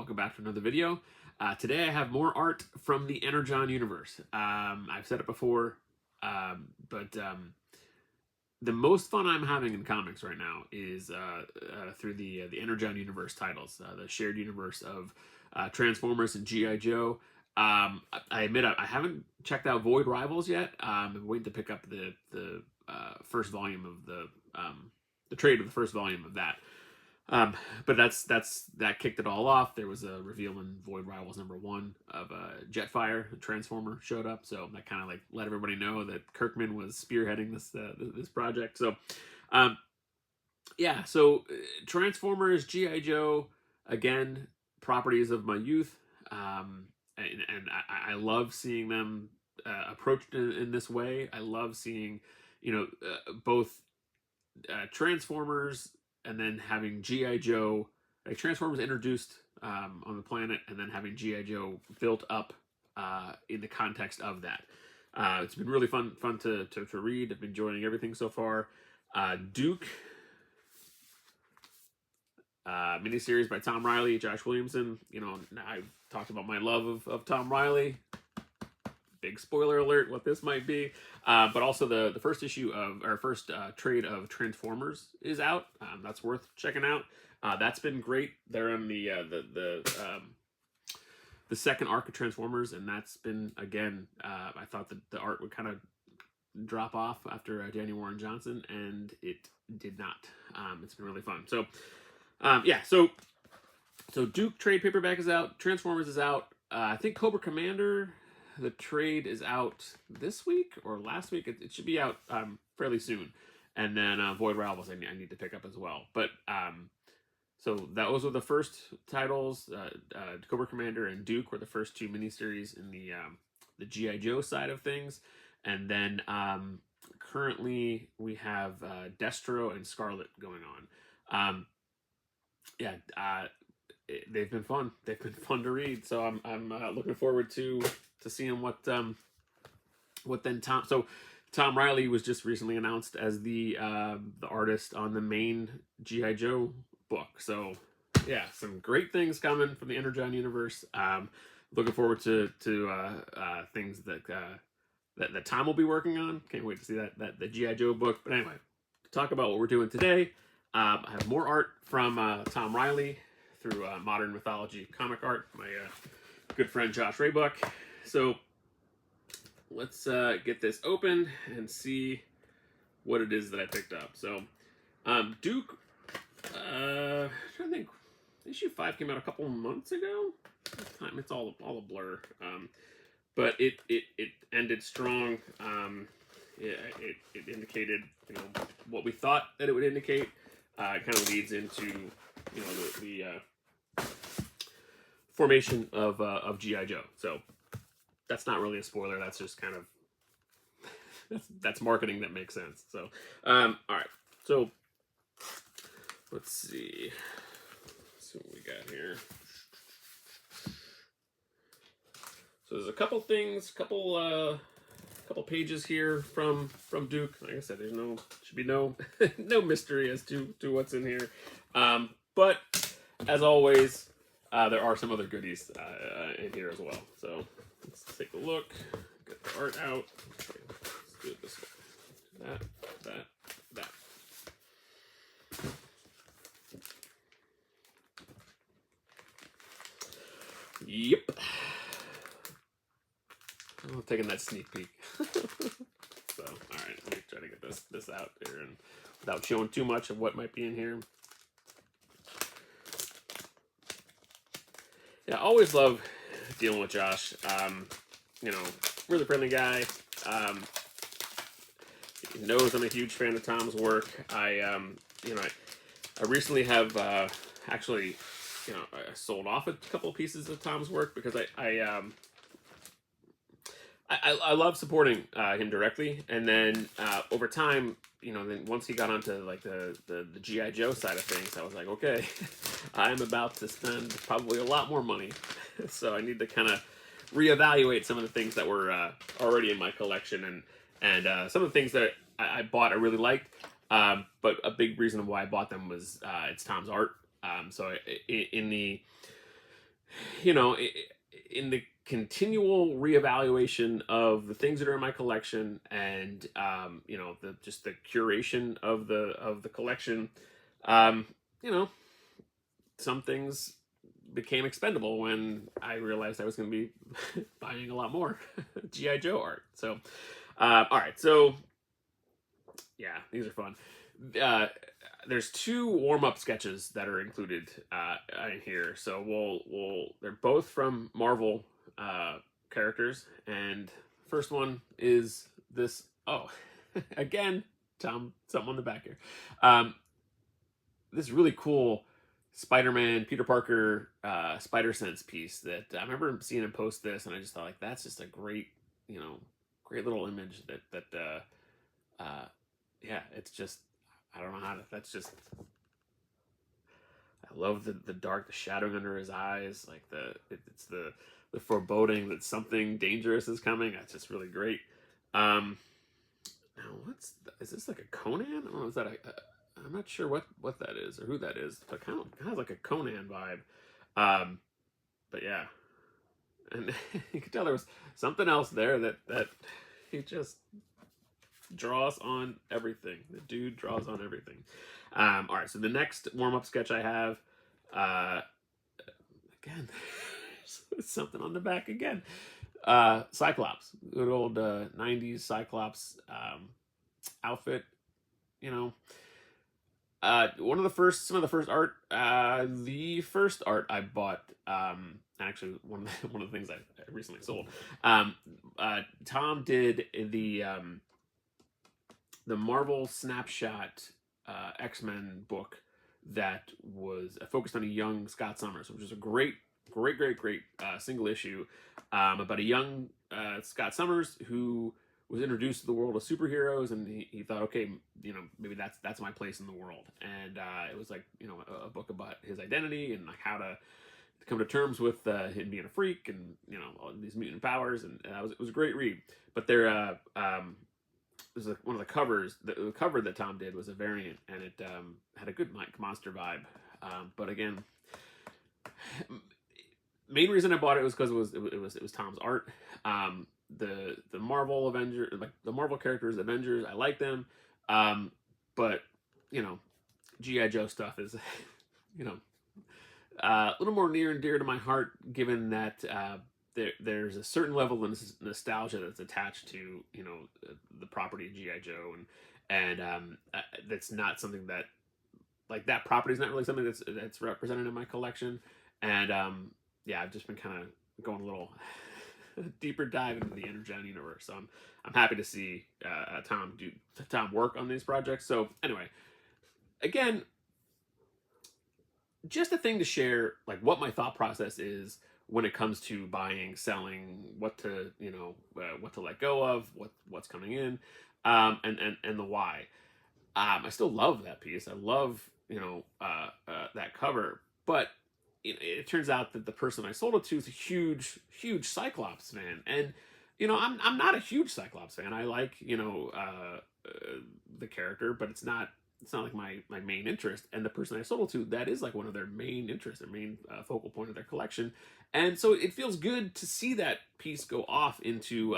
welcome back to another video. Today I have more art from the Energon universe. I've said it before, but the most fun I'm having in comics right now is through the Energon universe titles, the shared universe of Transformers and G.I. Joe. I admit I haven't checked out Void Rivals yet. I'm waiting to pick up the first volume of the trade of the first volume of that. But that kicked it all off. There was a reveal in Void Rivals #1 of Jetfire, the Transformer, showed up, so that kind of like let everybody know that Kirkman was spearheading this project. So, yeah. So Transformers, GI Joe, again, properties of my youth, and I love seeing them approached in this way. I love seeing, both Transformers, and then having G.I. Joe, like Transformers introduced on the planet, and then having G.I. Joe built up in the context of that. It's been really fun to read. I've been enjoying everything so far. Duke, miniseries by Tom Riley, Josh Williamson. I've talked about my love of Tom Riley. Big spoiler alert what this might be, but also the first issue of our first trade of Transformers is out. That's worth checking out. That's been great. They're in the second arc of Transformers, and that's been, again, I thought that the art would kind of drop off after Daniel Warren Johnson, and it did not. It's been really fun. So yeah, so Duke trade paperback is out. Transformers is out. I think Cobra Commander, the trade, is out this week or last week. It should be out fairly soon. And then Void Rivals I need to pick up as well. But so those were the first titles. Cobra Commander and Duke were the first two miniseries in the G.I. Joe side of things. And then currently we have Destro and Scarlet going on. They've been fun. They've been fun to read. So I'm looking forward to seeing what then Tom. So Tom Riley was just recently announced as the artist on the main G.I. Joe book. So yeah, some great things coming from the Energon universe. Looking forward to things that Tom will be working on. Can't wait to see that the G.I. Joe book. But anyway, to talk about what we're doing today, I have more art from Tom Riley through Modern Mythology Comic Art, my good friend Josh Raybuck. So let's get this open and see what it is that I picked up. So Duke, I'm trying to think, issue 5 came out a couple months ago. It's all a blur, but it ended strong. It indicated what we thought that it would indicate. It kind of leads into the formation of G.I. Joe. So that's not really a spoiler. That's just kind of that's marketing that makes sense. So all right. So let's see what we got here. So there's a couple things, couple pages here from Duke. Like I said, should be no no mystery as to what's in here. But as always, there are some other goodies in here as well. So let's take a look. Get the art out. Let's do it this way. That. Yep. I'm taking that sneak peek. So, all right, let me try to get this out here and without showing too much of what might be in here. Yeah, I always love dealing with Josh. Really friendly guy. He knows I'm a huge fan of Tom's work. I recently have actually, I sold off a couple of pieces of Tom's work because I love supporting him directly, and then over time, then once he got onto like the G.I. Joe side of things, I was like, okay, I'm about to spend probably a lot more money, so I need to kind of reevaluate some of the things that were already in my collection, and some of the things that I bought I really liked, but a big reason why I bought them was it's Tom's art. So in the you know, in the continual reevaluation of the things that are in my collection, and you know, the just the curation of the collection, um, you know, some things became expendable when I realized I was going to be buying a lot more GI Joe art. So, all right, so yeah, these are fun. Uh, there's two warm up sketches that are included in here. So they're both from Marvel characters, and first one is this. Oh, again, Tom, something on the back here. This really cool Spider-Man, Peter Parker, Spider Sense piece that I remember seeing him post this, and I just thought like that's just a great, you know, great little image yeah, it's just I don't know how to. That's just I love the dark, the shadowing under his eyes, like it's the foreboding that something dangerous is coming. That's just really great. Now is this like a Conan? I don't know. Is that I'm not sure what that is or who that is, but kind of has like a Conan vibe. But yeah, and you could tell there was something else there that he just draws on everything. The dude draws on everything. All right, so the next warm up sketch I have, uh, again, something on the back again. Cyclops, good old 90s Cyclops outfit, you know. Some of the first art, the first art I bought, actually one of the things I recently sold. Tom did the Marvel Snapshot X-Men book that was focused on a young Scott Summers, which was a great single issue about a young Scott Summers who was introduced to the world of superheroes, and he thought, okay, you know, maybe that's my place in the world. And it was like, you know, a book about his identity and like how to come to terms with him being a freak and, you know, all these mutant powers, and it was a great read. But there was one of the covers. The cover that Tom did was a variant, and it had a good monster vibe. But again, main reason I bought it was because it was Tom's art. The Marvel Avengers, like the Marvel characters, Avengers, I like them. But you know, GI Joe stuff is, you know, a little more near and dear to my heart, given that there's a certain level of nostalgia that's attached to, you know, the property of GI Joe, and that's not something that, like, that property is not really something that's represented in my collection. And yeah, I've just been kind of going a little deeper dive into the Energon universe. So I'm happy to see Tom work on these projects. So anyway, again, just a thing to share, like what my thought process is when it comes to buying, selling, what to, you know, what to let go of, what's coming in, and the why. I still love that piece. I love, you know, that cover, but it turns out that the person I sold it to is a huge Cyclops fan, and you know, I'm not a huge Cyclops fan. I like, you know, the character, but it's not like my main interest. And the person I sold it to, that is like one of their main interests, their main focal point of their collection. And so it feels good to see that piece go off into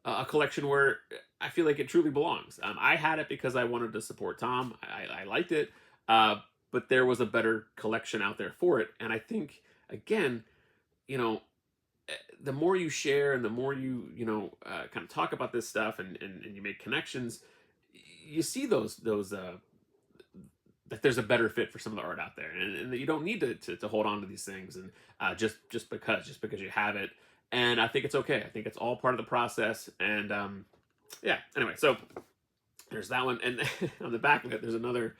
a collection where I feel like it truly belongs. I had it because I wanted to support Tom. I liked it, but there was a better collection out there for it. And I think, again, you know, the more you share and the more you know, kind of talk about this stuff, and you make connections, you see those that there's a better fit for some of the art out there, and that you don't need to hold on to these things, and just because you have it. And I think it's okay. I think it's all part of the process. And yeah, anyway, so there's that one, and on the back of it there's another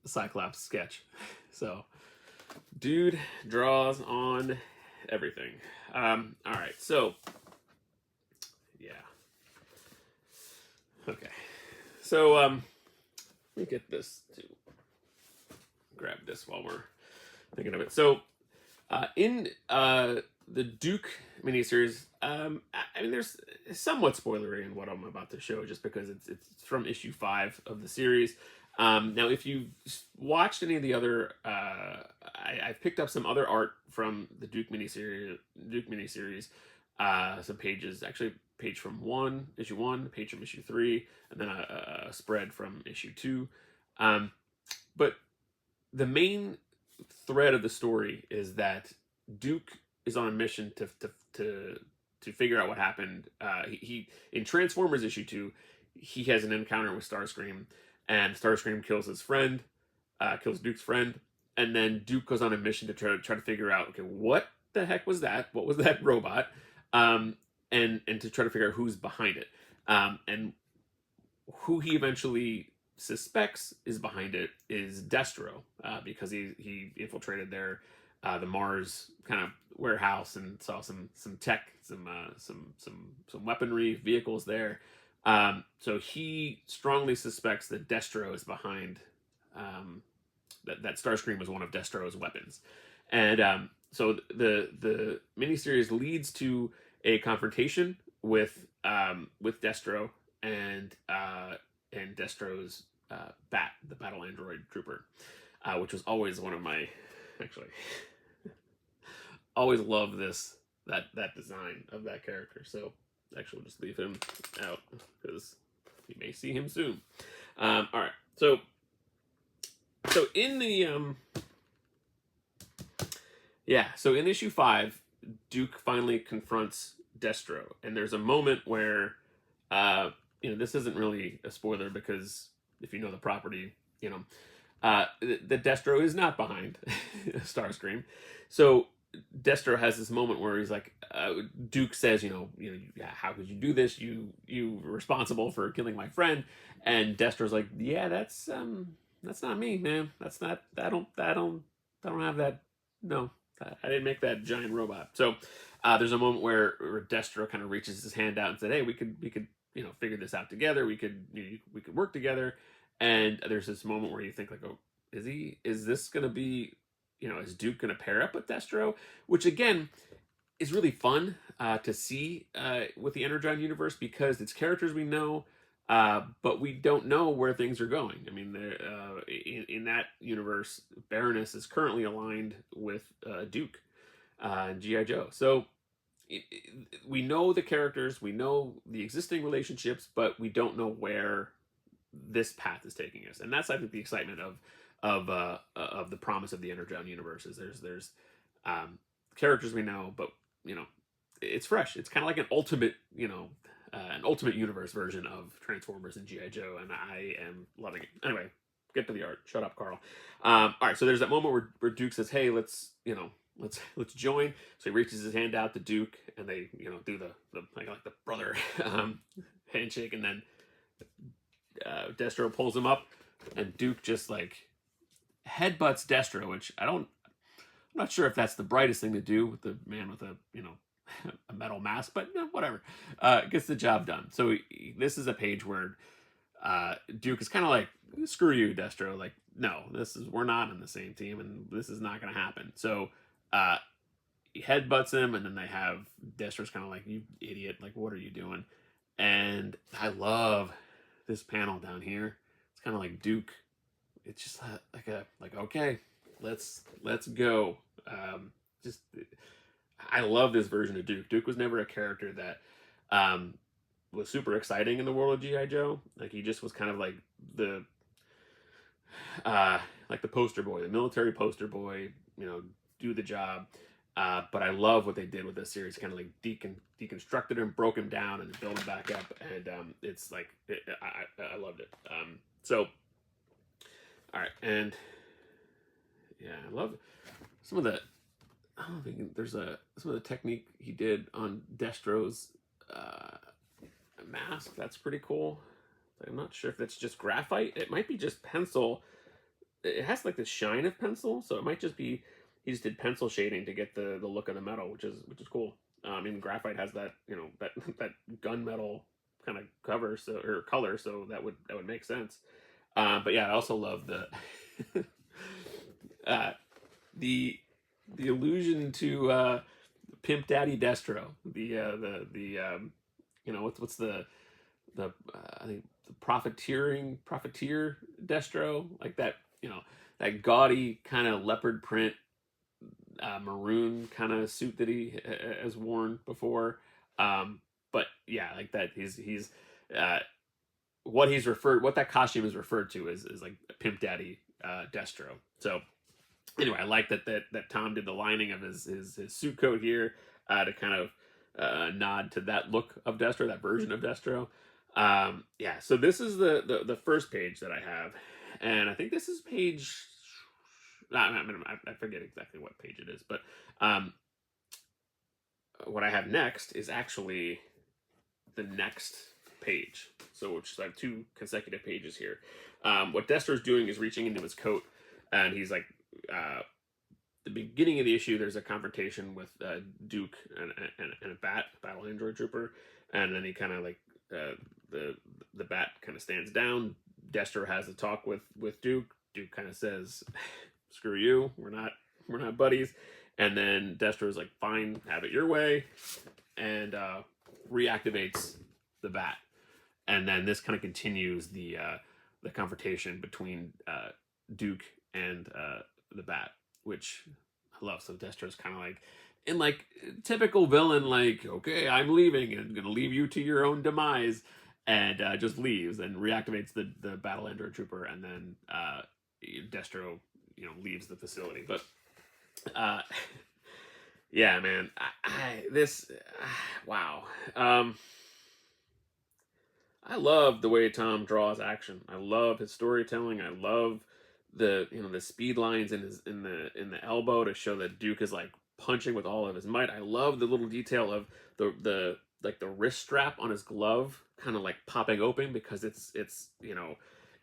Cyclops sketch. So dude draws on everything. All right, so yeah, okay, so let me get this to grab this while we're thinking of it. So in the Duke miniseries, I mean, there's somewhat spoilery in what I'm about to show, just because it's from issue 5 of the series. Now, if you've watched any of the other, I've picked up some other art from the Duke miniseries, some pages, actually, page from issue 1, page from issue 3, and then a spread from issue 2. But the main thread of the story is that Duke is on a mission to figure out what happened. He in Transformers issue 2, he has an encounter with Starscream, and Starscream kills his friend, kills Duke's friend, and then Duke goes on a mission to try to figure out, okay, what the heck was that? What was that robot? And to try to figure out who's behind it, and who he eventually suspects is behind it is Destro, because he infiltrated the Mars kind of warehouse and saw some tech, some weaponry vehicles there. So he strongly suspects that Destro is behind, that Starscream was one of Destro's weapons, and so the miniseries leads to a confrontation with Destro and Destro's the battle android trooper, which was always one of my, actually always loved that design of that character. So actually, we'll just leave him out because you may see him soon. All right, so in the so in issue 5, Duke finally confronts Destro, and there's a moment where this isn't really a spoiler, because if you know the property, the Destro is not behind Starscream. So Destro has this moment where he's like, Duke says, how could you do this? You were responsible for killing my friend. And Destro's like, yeah, that's not me, man. That's not. I don't have that. No, I didn't make that giant robot. So there's a moment where Destro kind of reaches his hand out and said, hey, we could figure this out together. We could work together. And there's this moment where you think, like, oh, is this going to be, is Duke going to pair up with Destro? Which, again, is really fun to see with the Energon universe, because it's characters we know, but we don't know where things are going. I mean, in that universe, Baroness is currently aligned with Duke and G.I. Joe. So we know the characters, we know the existing relationships, but we don't know where this path is taking us. And that's, I think, the excitement of the promise of the Energon universe. Is there's characters we know, but it's fresh. It's kind of like an ultimate universe version of Transformers and G.I. Joe, and I am loving it. Anyway, get to the art. Shut up, Carl. All right, so there's that moment where Duke says, hey, let's join. So he reaches his hand out to Duke, and they do the like the brother handshake, and then Destro pulls him up, and Duke just like headbutts Destro, which I'm not sure if that's the brightest thing to do with the man with a a metal mask, but whatever. Gets the job done. So this is a page where Duke is kind of like, screw you, Destro. Like, no, we're not on the same team, and this is not going to happen. So he headbutts him, and then they have Destro's kind of like, you idiot, like, what are you doing? And I love this panel down here. It's kind of like Duke. It's just like okay, let's go. I love this version of Duke. Duke was never a character that was super exciting in the world of G.I. Joe. Like, he just was kind of like the poster boy, the military poster boy, do the job. But I love what they did with this series, kind of like deconstructed him, broke him down, and built him back up. And it's like, I loved it. So, all right. And yeah, I love some of the, I don't think there's some of the technique he did on Destro's mask. That's pretty cool. I'm not sure if that's just graphite. It might be just pencil. It has like the shine of pencil, so it might just be he just did pencil shading to get the look of the metal, which is cool. I mean, graphite has that that gunmetal kind of cover, or color, so that would make sense. But yeah, I also love the the allusion to Pimp Daddy Destro, you know, what's the I think the profiteer Destro, like that, you know, that gaudy kind of leopard print maroon kind of suit that he has worn before. But yeah, like that, he's uh, what that costume is referred to is like Pimp Daddy Destro. So anyway, I like that Tom did the lining of his suit coat here to kind of nod to that look of Destro, that version of Destro. Yeah, so this is the first page that I have, and I think this is page. I forget exactly what page it is, but what I have next is actually the next page. So which is like two consecutive pages here. What Destro's doing is reaching into his coat, and he's like, the beginning of the issue, there's a confrontation with Duke and a battle android trooper, and then he kind of like the bat kind of stands down. Destro has a talk with Duke. Duke kind of says, "Screw you, we're not buddies." And then Destro is like, "Fine, have it your way," and reactivates the bat. And then this kind of continues the confrontation between Duke and the bat, which I love. So Destro's kind of like, in like typical villain, like, okay, I'm leaving and gonna leave you to your own demise, and just leaves and reactivates the battle android trooper, and then Destro, you know, leaves the facility. But yeah, man, wow. I love the way Tom draws action. I love his storytelling. I love the speed lines in the elbow to show that Duke is like punching with all of his might. I love the little detail of the like the wrist strap on his glove kind of like popping open because it's you know,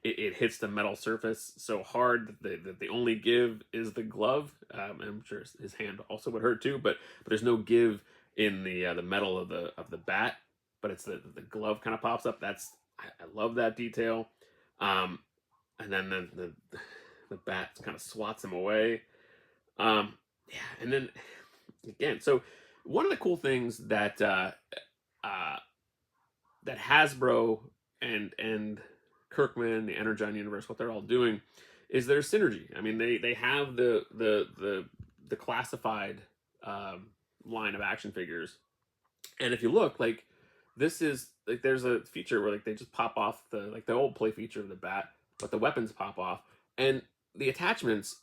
it hits the metal surface so hard that the only give is the glove. I'm sure his hand also would hurt too, but there's no give in the metal of the bat, but it's the glove kind of pops up. I love that detail. And then the bat kind of swats him away. Yeah, and then again, so one of the cool things that that Hasbro and Kirkman, the Energon universe, what they're all doing is there's synergy. I mean, they have the classified line of action figures, and if you look, like, this is like there's a feature where like they just pop off the old play feature of the bat, but the weapons pop off, and the attachments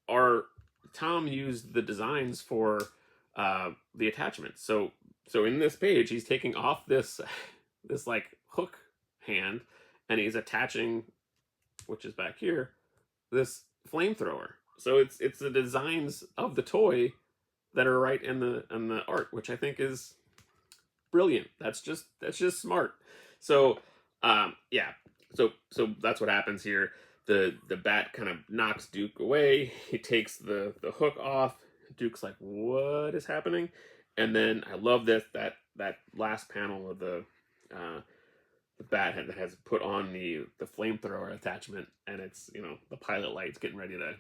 are Tom used the designs for the attachments. So in this page, he's taking off this like hook hand, and he's attaching, which is back here, this flamethrower. So it's the designs of the toy that are right in the art, which I think is brilliant. That's just smart. So yeah, so that's what happens here. The bat kind of knocks Duke away. He takes the hook off. Duke's like, what is happening? And then I love that last panel of the bat that has put on the flamethrower attachment, and it's, you know, the pilot light's getting ready to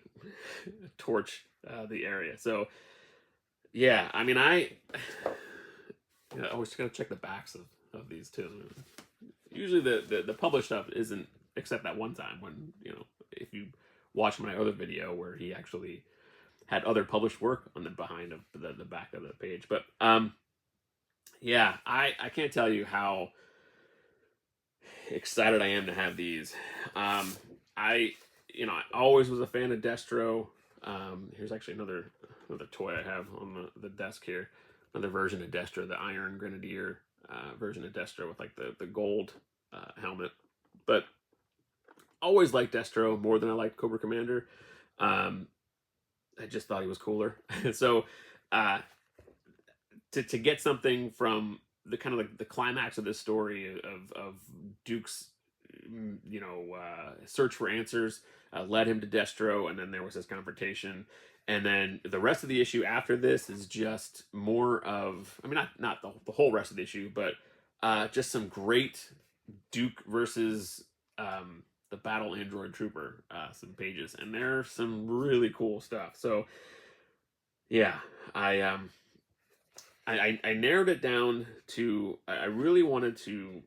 torch the area. So yeah, I mean, I always gotta check the backs of these too. Usually the published stuff isn't, except that one time when, you know, if you watch my other video where he actually had other published work on the behind of the back of the page. But yeah, I can't tell you how excited I am to have these. I always was a fan of Destro. Here's actually another toy I have on the desk here. Another version of Destro, the Iron Grenadier version of Destro with like the gold helmet. But always liked Destro more than I liked Cobra Commander. I just thought he was cooler. So to get something from the kind of like the climax of this story of Duke's search for answers led him to Destro, and then there was this confrontation, and then the rest of the issue after this is just more of, I mean, not the whole rest of the issue, but just some great Duke versus the battle android trooper some pages, and there's some really cool stuff. So yeah, I narrowed it down to, I really wanted to,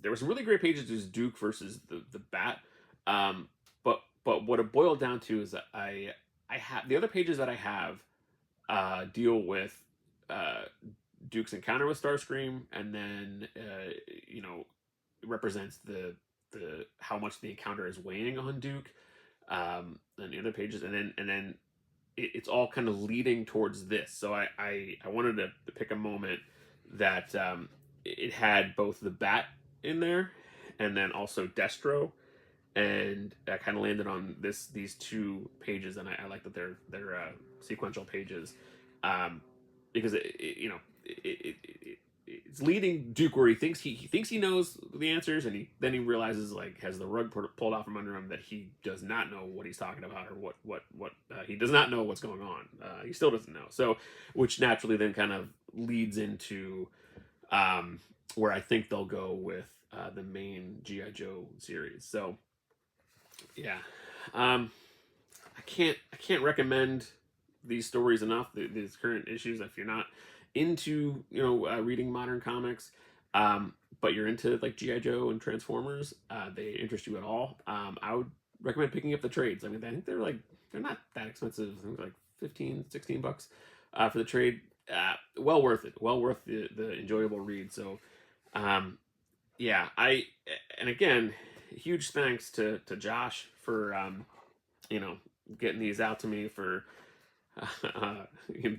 there were some really great pages, just Duke versus the Bat. Um, but what it boiled down to is that I have the other pages that I have deal with uh, Duke's encounter with Starscream, and then you know, represents the how much the encounter is weighing on Duke, and the other pages, and then it's all kind of leading towards this. So I wanted to pick a moment that it had both the Bat in there, and then also Destro, and I kind of landed on these two pages, and I like that they're sequential pages, um, because you know it's leading Duke where he thinks he knows the answers, and then he realizes, like, has the rug pulled out from under him, that he does not know what he's talking about, or what he does not know what's going on. He still doesn't know. So, which naturally then kind of leads into where I think they'll go with the main GI Joe series. So yeah, I can't recommend these stories enough. These current issues, if you're not into reading modern comics, but you're into like GI Joe and Transformers, they interest you at all. I would recommend picking up the trades. I mean, I think they're not that expensive. I think like 15, 16 bucks for the trade. Well worth it. Well worth the enjoyable read. So yeah, and again, huge thanks to Josh for you know getting these out to me, for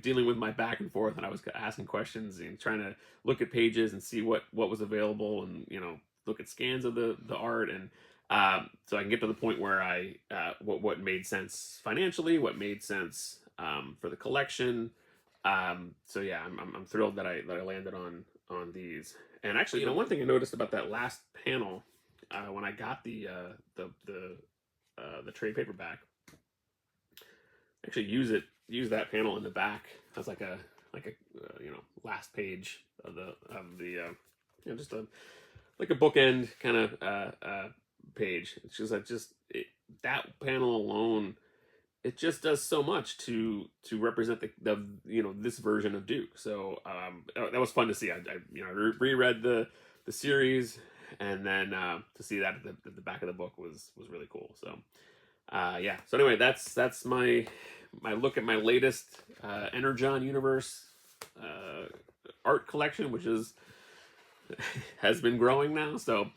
dealing with my back and forth, and I was asking questions and trying to look at pages and see what was available, and look at scans of the art, and so I can get to the point where I what made sense financially, what made sense for the collection. So yeah, I'm thrilled that I landed on these. And actually, one thing I noticed about that last panel, when I got the trade paperback, actually use that panel in the back as like a last page of the just a like a bookend kind of page. It's just that panel alone, it just does so much to represent the this version of Duke. So that was fun to see. I reread the series, and then to see that at the back of the book was really cool. So yeah. So anyway, that's my look at my latest Energon universe art collection, which has been growing now. So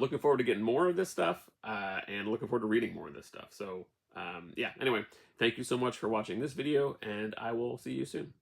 looking forward to getting more of this stuff, and looking forward to reading more of this stuff. So yeah, anyway, thank you so much for watching this video, and I will see you soon.